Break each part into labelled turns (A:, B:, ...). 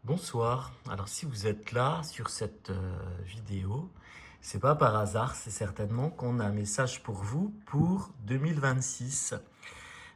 A: Bonsoir. Alors si vous êtes là sur cette vidéo, c'est pas par hasard, c'est certainement qu'on a un message pour vous pour 2026.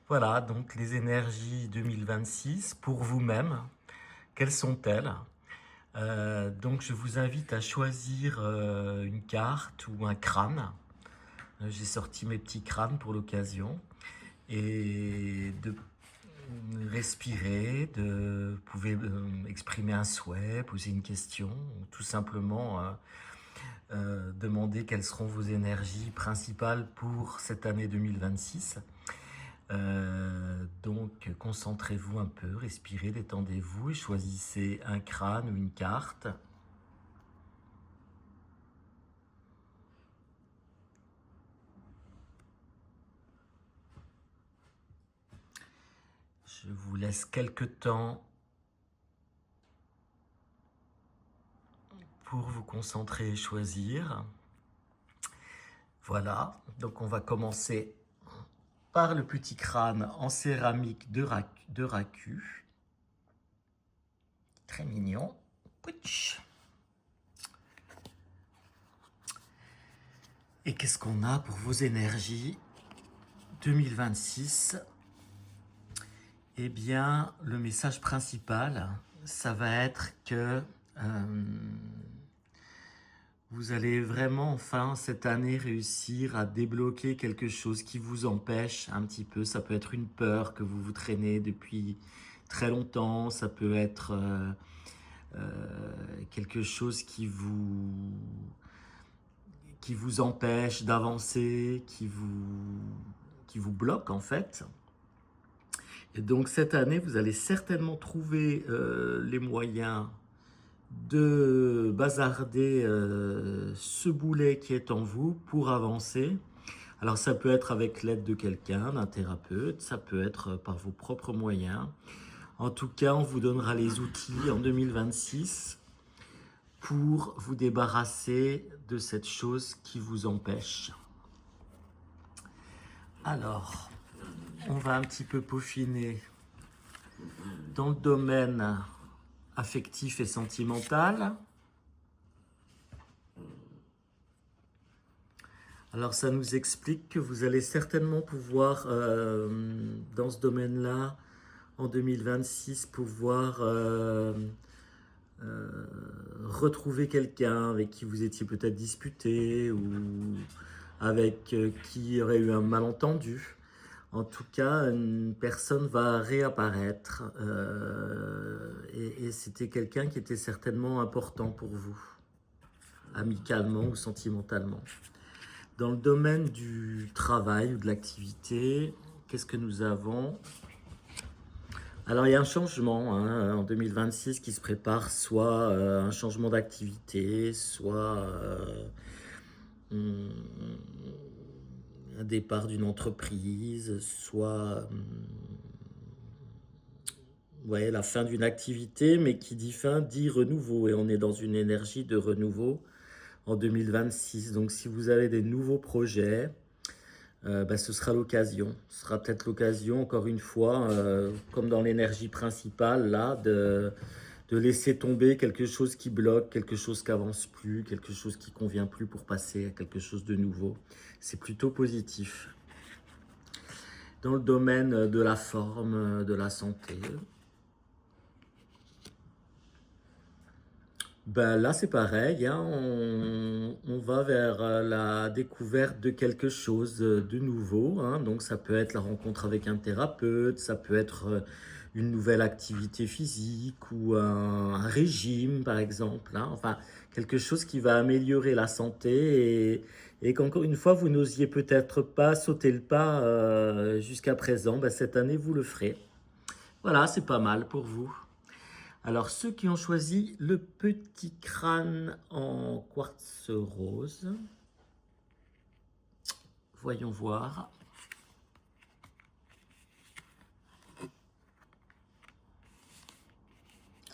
A: Voilà, donc les énergies 2026 pour vous-même, quelles sont-elles? Donc je vous invite à choisir une carte ou un crâne. J'ai sorti mes petits crânes pour l'occasion et de respirer, vous pouvez exprimer un souhait, poser une question, ou tout simplement demander quelles seront vos énergies principales pour cette année 2026. Donc concentrez-vous un peu, respirez, détendez-vous et choisissez un crâne ou une carte. Je vous laisse quelques temps pour vous concentrer et choisir. Voilà, donc on va commencer par le petit crâne en céramique de Raku. Très mignon. Pouch. Et qu'est-ce qu'on a pour vos énergies 2026? Eh bien, le message principal, ça va être que vous allez vraiment, enfin, cette année, réussir à débloquer quelque chose qui vous empêche un petit peu. Ça peut être une peur que vous traînez depuis très longtemps. Ça peut être quelque chose qui vous empêche d'avancer, qui vous bloque en fait. Et donc cette année, vous allez certainement trouver les moyens de bazarder ce boulet qui est en vous pour avancer. Alors ça peut être avec l'aide de quelqu'un, d'un thérapeute, ça peut être par vos propres moyens. En tout cas, on vous donnera les outils en 2026 pour vous débarrasser de cette chose qui vous empêche. Alors, on va un petit peu peaufiner dans le domaine affectif et sentimental. Alors ça nous explique que vous allez certainement pouvoir, dans ce domaine-là, en 2026, pouvoir retrouver quelqu'un avec qui vous étiez peut-être disputé ou avec qui il y aurait eu un malentendu. En tout cas, une personne va réapparaître et c'était quelqu'un qui était certainement important pour vous, amicalement ou sentimentalement. Dans le domaine du travail ou de l'activité, qu'est-ce que nous avons? Alors il y a un changement en 2026 qui se prépare, soit un changement d'activité, soit un départ d'une entreprise, soit ouais, la fin d'une activité, mais qui dit fin dit renouveau, et on est dans une énergie de renouveau en 2026. Donc si vous avez des nouveaux projets, ce sera l'occasion. Ce sera peut-être l'occasion, encore une fois, comme dans l'énergie principale, là, de laisser tomber quelque chose qui bloque, quelque chose qui avance plus, quelque chose qui convient plus pour passer à quelque chose de nouveau. C'est plutôt positif. Dans le domaine de la forme, de la santé, ben là, c'est pareil, hein, on va vers la découverte de quelque chose de nouveau, hein. Donc ça peut être la rencontre avec un thérapeute, ça peut être une nouvelle activité physique ou un régime, par exemple, hein. Enfin, quelque chose qui va améliorer la santé et qu'encore une fois, vous n'osiez peut-être pas sauter le pas jusqu'à présent. Ben, cette année, vous le ferez. Voilà, c'est pas mal pour vous. Alors, ceux qui ont choisi le petit crâne en quartz rose, voyons voir.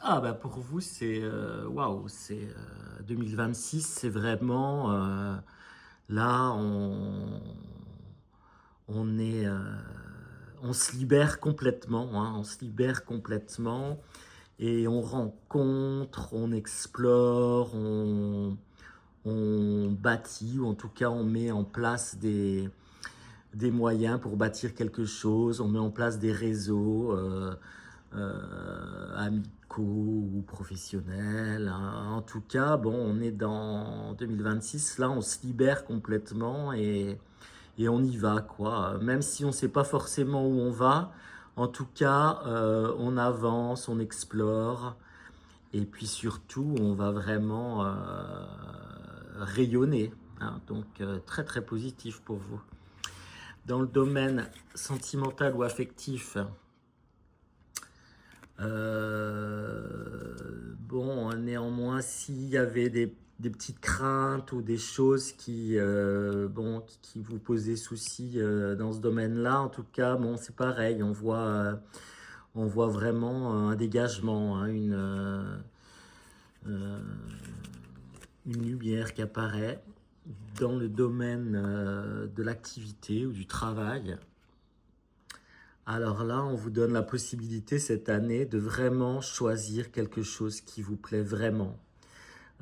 A: Ah bah pour vous c'est waouh, c'est 2026, c'est vraiment là on est on se libère complètement, hein, on se libère complètement. et on rencontre, on explore, on bâtit, ou en tout cas on met en place des moyens pour bâtir quelque chose, on met en place des réseaux amicaux ou professionnels, hein. En tout cas, bon, on est dans 2026, là on se libère complètement et on y va, quoi. Même si on ne sait pas forcément où on va, en tout cas, on avance, on explore, et puis surtout, on va vraiment rayonner, hein. Donc, très très positif pour vous. Dans le domaine sentimental ou affectif, bon, néanmoins, s'il y avait des petites craintes ou des choses bon, qui vous posaient souci dans ce domaine-là, en tout cas, bon, c'est pareil, on voit vraiment un dégagement, hein, euh, une lumière qui apparaît dans le domaine de l'activité ou du travail. Alors là, on vous donne la possibilité cette année de vraiment choisir quelque chose qui vous plaît vraiment.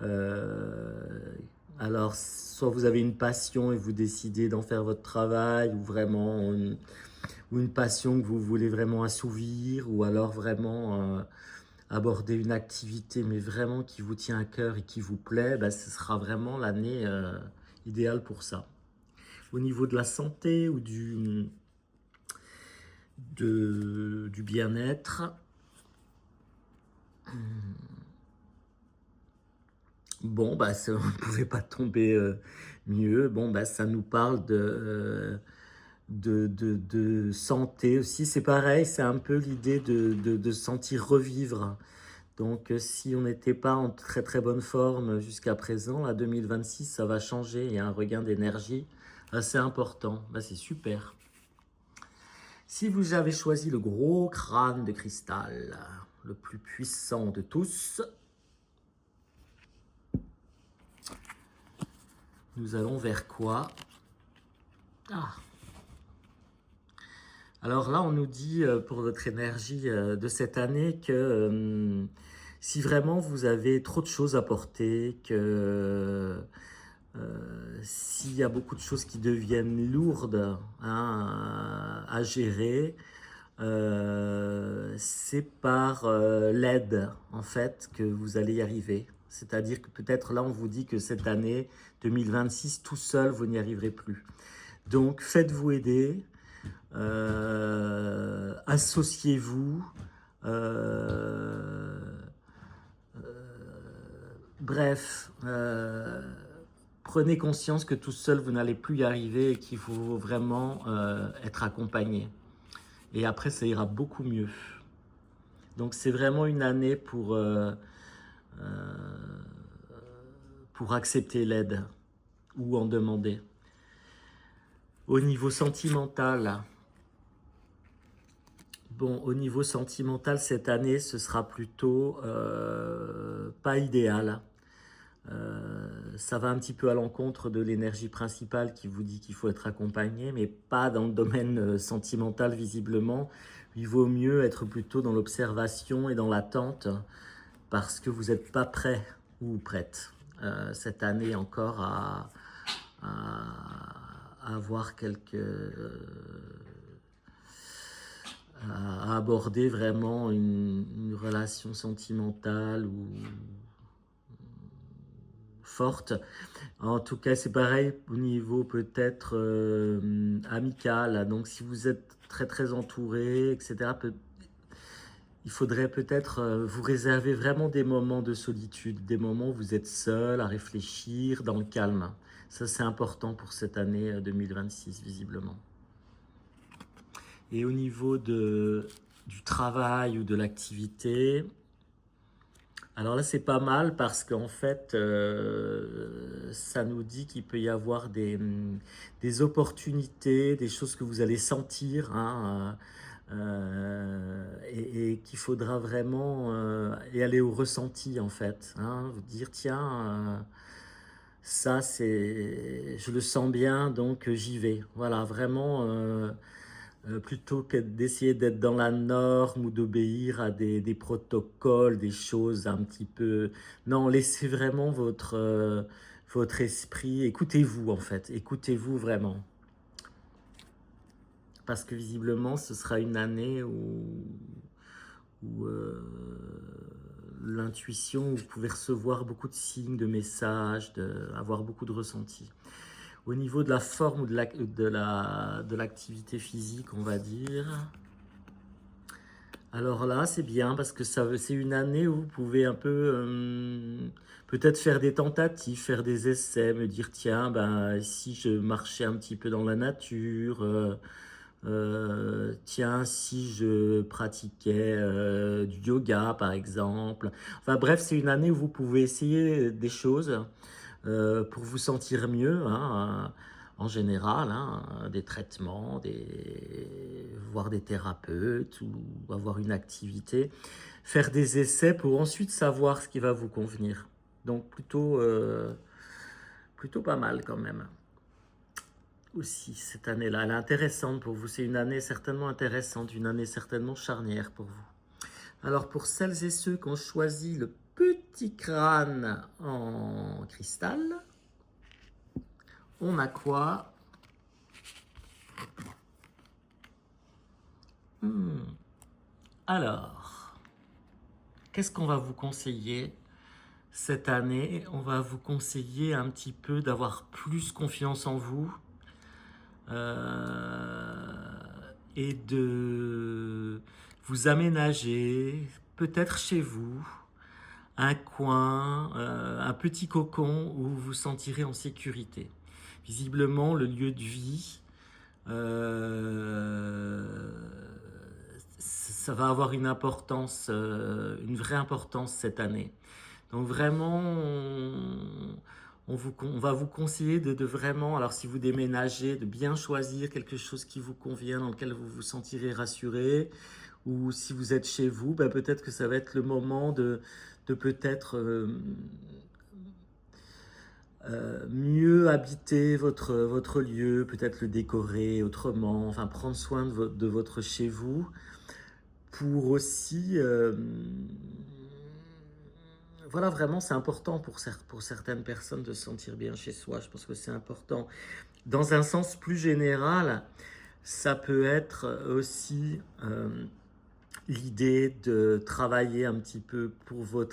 A: Euh, alors, soit vous avez une passion et vous décidez d'en faire votre travail, ou une passion que vous voulez vraiment assouvir, ou alors vraiment aborder une activité, mais vraiment qui vous tient à cœur et qui vous plaît, ben, ce sera vraiment l'année idéale pour ça. Au niveau de la santé ou du bien-être, bon, bah, ça, on ne pouvait pas tomber mieux. Bon, bah, ça nous parle de santé aussi. C'est pareil, c'est un peu l'idée de sentir revivre. Donc, si on n'était pas en très très bonne forme jusqu'à présent, là, 2026, ça va changer. Il y a un regain d'énergie assez important. Bah, c'est super. Si vous avez choisi le gros crâne de cristal, le plus puissant de tous, nous allons vers quoi? Ah. Alors là, on nous dit pour votre énergie de cette année que si vraiment vous avez trop de choses à porter, que s'il y a beaucoup de choses qui deviennent lourdes, hein, à gérer, c'est par l'aide en fait que vous allez y arriver. C'est-à-dire que peut-être là on vous dit que cette année 2026 tout seul vous n'y arriverez plus. Donc faites-vous aider, associez-vous, euh, bref, prenez conscience que tout seul vous n'allez plus y arriver et qu'il faut vraiment être accompagné. Et après ça ira beaucoup mieux. Donc c'est vraiment une année pour accepter l'aide ou en demander. Au niveau sentimental, bon, au niveau sentimental, cette année, ce sera plutôt pas idéal. Ça va un petit peu à l'encontre de l'énergie principale qui vous dit qu'il faut être accompagné, mais pas dans le domaine sentimental visiblement. Il vaut mieux être plutôt dans l'observation et dans l'attente parce que vous n'êtes pas prêt ou prête cette année encore à avoir à aborder vraiment une relation sentimentale ou forte. En tout cas, c'est pareil au niveau peut-être amical. Donc, si vous êtes très très entouré, etc., il faudrait peut-être vous réserver vraiment des moments de solitude, des moments où vous êtes seul à réfléchir dans le calme. Ça, c'est important pour cette année 2026, visiblement. Et au niveau du travail ou de l'activité, alors là, c'est pas mal parce qu'en fait, ça nous dit qu'il peut y avoir des opportunités, des choses que vous allez sentir, hein, et qu'il faudra vraiment y aller au ressenti, en fait, hein, vous dire, tiens, ça, je le sens bien, donc j'y vais. Voilà, vraiment plutôt que d'essayer d'être dans la norme ou d'obéir à des protocoles, des choses un petit peu... Non, laissez vraiment votre esprit, écoutez-vous en fait, écoutez-vous vraiment. Parce que visiblement, ce sera une année où l'intuition, vous pouvez recevoir beaucoup de signes, de messages, avoir beaucoup de ressentis. Au niveau de la forme ou de l'activité physique, on va dire, alors là, c'est bien parce que c'est une année où vous pouvez un peu peut-être faire des tentatives, faire des essais, me dire tiens, ben, si je marchais un petit peu dans la nature, tiens, si je pratiquais du yoga par exemple. Enfin bref, c'est une année où vous pouvez essayer des choses pour vous sentir mieux, hein, en général, hein, des traitements, voir des thérapeutes ou avoir une activité, faire des essais pour ensuite savoir ce qui va vous convenir. Donc plutôt pas mal quand même. Aussi, cette année-là, elle est intéressante pour vous. C'est une année certainement intéressante, une année certainement charnière pour vous. Alors pour celles et ceux qui ont choisi le petit crâne en cristal, on a quoi? Alors, qu'est-ce qu'on va vous conseiller cette année? On va vous conseiller un petit peu d'avoir plus confiance en vous et de vous aménager, peut-être chez vous, un coin, un petit cocon où vous vous sentirez en sécurité. Visiblement, le lieu de vie, ça va avoir une importance, une vraie importance cette année. Donc vraiment, on va vous conseiller de vraiment, alors si vous déménagez, de bien choisir quelque chose qui vous convient, dans lequel vous vous sentirez rassuré, ou si vous êtes chez vous, ben peut-être que ça va être le moment de peut-être mieux habiter votre lieu, peut-être le décorer autrement, enfin prendre soin de votre chez vous, pour aussi... voilà, vraiment, c'est important pour certaines personnes de se sentir bien chez soi. Je pense que c'est important. Dans un sens plus général, ça peut être aussi l'idée de travailler un petit peu pour vos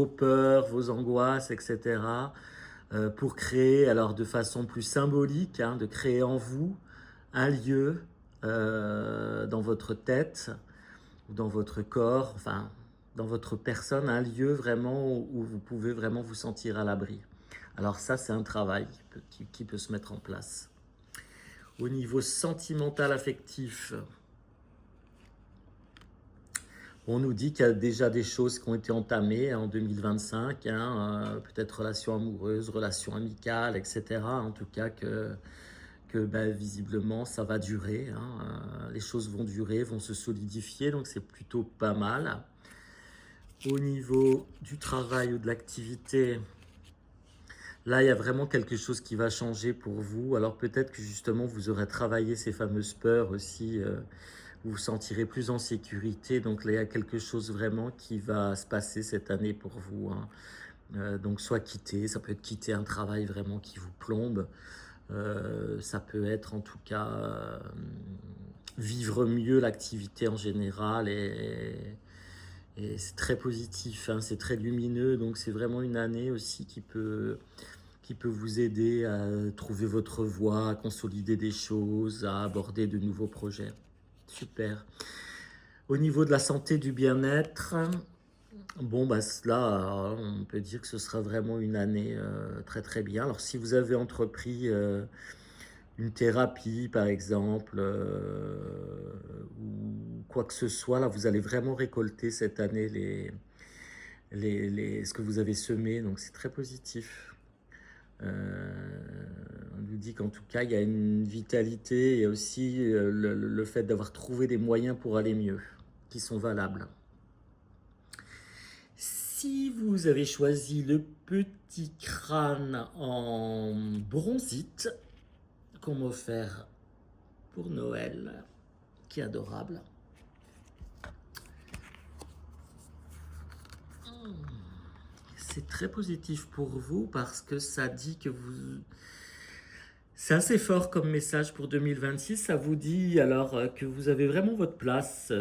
A: peurs, vos angoisses, etc. Pour créer, alors de façon plus symbolique, hein, de créer en vous un lieu dans votre tête ou dans votre corps, enfin dans votre personne, un lieu vraiment où vous pouvez vraiment vous sentir à l'abri. Alors ça, c'est un travail qui peut se mettre en place. Au niveau sentimental, affectif, on nous dit qu'il y a déjà des choses qui ont été entamées en 2025, hein, peut-être relations amoureuses, relations amicales, etc. En tout cas, que ben, visiblement, ça va durer. Hein, les choses vont durer, vont se solidifier, donc c'est plutôt pas mal. Au niveau du travail ou de l'activité, là, il y a vraiment quelque chose qui va changer pour vous. Alors peut-être que justement, vous aurez travaillé ces fameuses peurs aussi. Vous vous sentirez plus en sécurité. Donc là, il y a quelque chose vraiment qui va se passer cette année pour vous, hein. Donc soit quitter, ça peut être quitter un travail vraiment qui vous plombe. Ça peut être en tout cas vivre mieux l'activité en général et c'est très positif, hein, c'est très lumineux. Donc c'est vraiment une année aussi qui peut vous aider à trouver votre voie, à consolider des choses, à aborder de nouveaux projets. Super. Au niveau de la santé, du bien-être, bon, bah, là, on peut dire que ce sera vraiment une année très très bien. Alors, si vous avez entrepris une thérapie, par exemple, ou quoi que ce soit, là, vous allez vraiment récolter cette année ce que vous avez semé. Donc, c'est très positif. On nous dit qu'en tout cas, il y a une vitalité et aussi le fait d'avoir trouvé des moyens pour aller mieux, qui sont valables. Si vous avez choisi le petit crâne en bronzite qu'on m'a offert pour Noël, qui est adorable. C'est très positif pour vous parce que ça dit que vous... C'est assez fort comme message pour 2026. Ça vous dit alors que vous avez vraiment votre place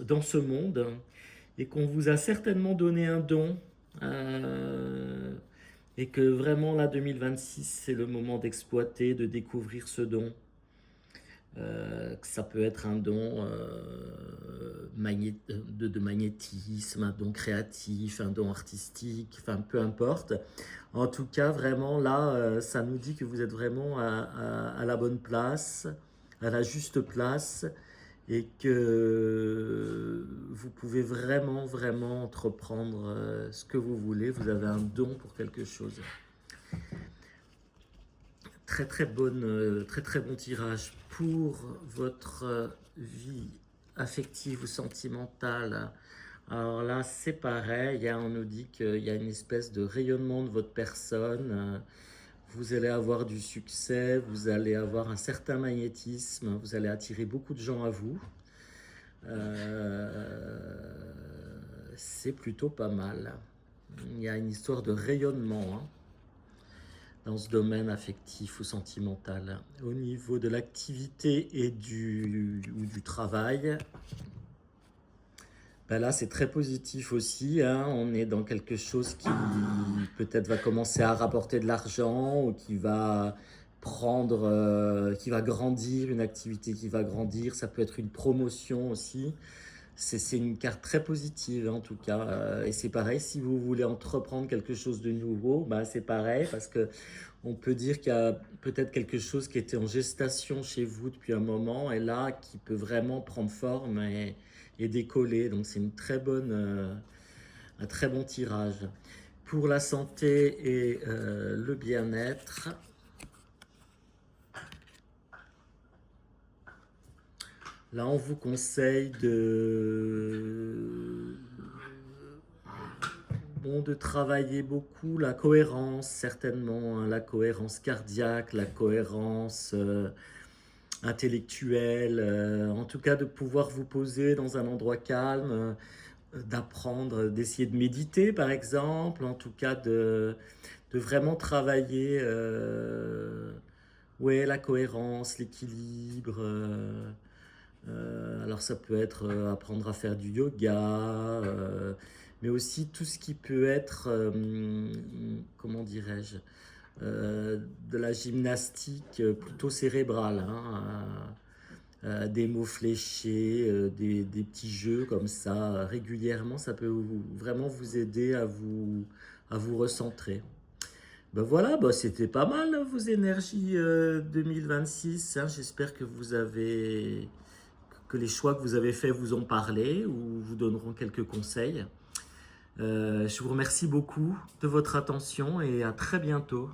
A: dans ce monde et qu'on vous a certainement donné un don. Et que vraiment là 2026 c'est le moment d'exploiter, de découvrir ce don. Que ça peut être un don de magnétisme, un don créatif, un don artistique, enfin peu importe. En tout cas, vraiment là, ça nous dit que vous êtes vraiment à la bonne place, à la juste place, et que vous pouvez vraiment, vraiment entreprendre ce que vous voulez. Vous avez un don pour quelque chose. Très très très très bon tirage pour votre vie affective ou sentimentale. Alors là, c'est pareil, hein, on nous dit qu'il y a une espèce de rayonnement de votre personne. Vous allez avoir du succès, vous allez avoir un certain magnétisme, vous allez attirer beaucoup de gens à vous. C'est plutôt pas mal. Il y a une histoire de rayonnement, hein, dans ce domaine affectif ou sentimental. Au niveau de l'activité et du travail, ben là c'est très positif aussi, hein. On est dans quelque chose qui peut-être va commencer à rapporter de l'argent ou qui va prendre, qui va grandir, une activité qui va grandir. Ça peut être une promotion aussi. C'est une carte très positive en tout cas. Et c'est pareil, si vous voulez entreprendre quelque chose de nouveau, bah c'est pareil parce que on peut dire qu'il y a peut-être quelque chose qui était en gestation chez vous depuis un moment et là qui peut vraiment prendre forme et décoller. Donc c'est une très bonne, un très bon tirage. Pour la santé et le bien-être, là, on vous conseille de travailler beaucoup la cohérence, certainement, hein, la cohérence cardiaque, la cohérence intellectuelle, en tout cas de pouvoir vous poser dans un endroit calme, d'apprendre, d'essayer de méditer par exemple, en tout cas de vraiment travailler ouais, la cohérence, l'équilibre. Alors ça peut être apprendre à faire du yoga, mais aussi tout ce qui peut être, comment dirais-je, de la gymnastique plutôt cérébrale, hein, des mots fléchés, des petits jeux comme ça, régulièrement, ça peut vraiment vous aider à vous recentrer. Ben voilà, ben c'était pas mal vos énergies 2026, hein. J'espère que vous avez que les choix que vous avez faits vous ont parlé ou vous donneront quelques conseils. Je vous remercie beaucoup de votre attention et à très bientôt.